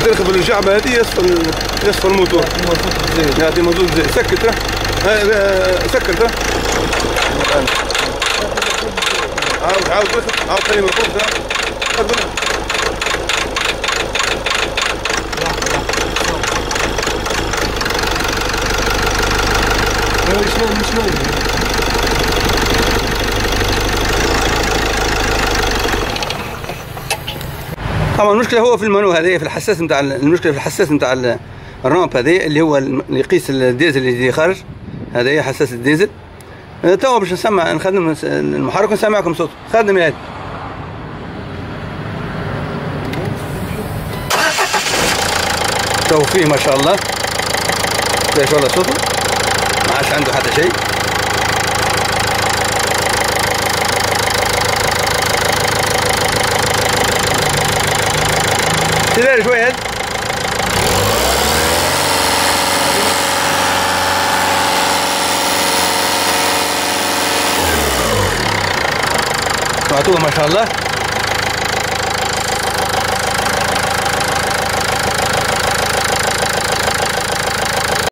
تركب الشعبة هذه يصفى الموتور، يعطي مازوت زيت. سكت سكت عاود خليه مرفوض. طبعا المشكله هو في المانو هذه، في الحساس نتاع المشكله في الحساس نتاع الرامب هذه اللي هو اللي يقيس الديزل اللي يجي خارج. هذا هي حساس الديزل. توا باش نخدم المحرك ونسمعكم صوته. خدم يا هادي. تو فيه ما شاء الله، شايف والله صوته ما عادش عنده حتى شيء. سير شوي هاد. سمعتوه ما شاء الله.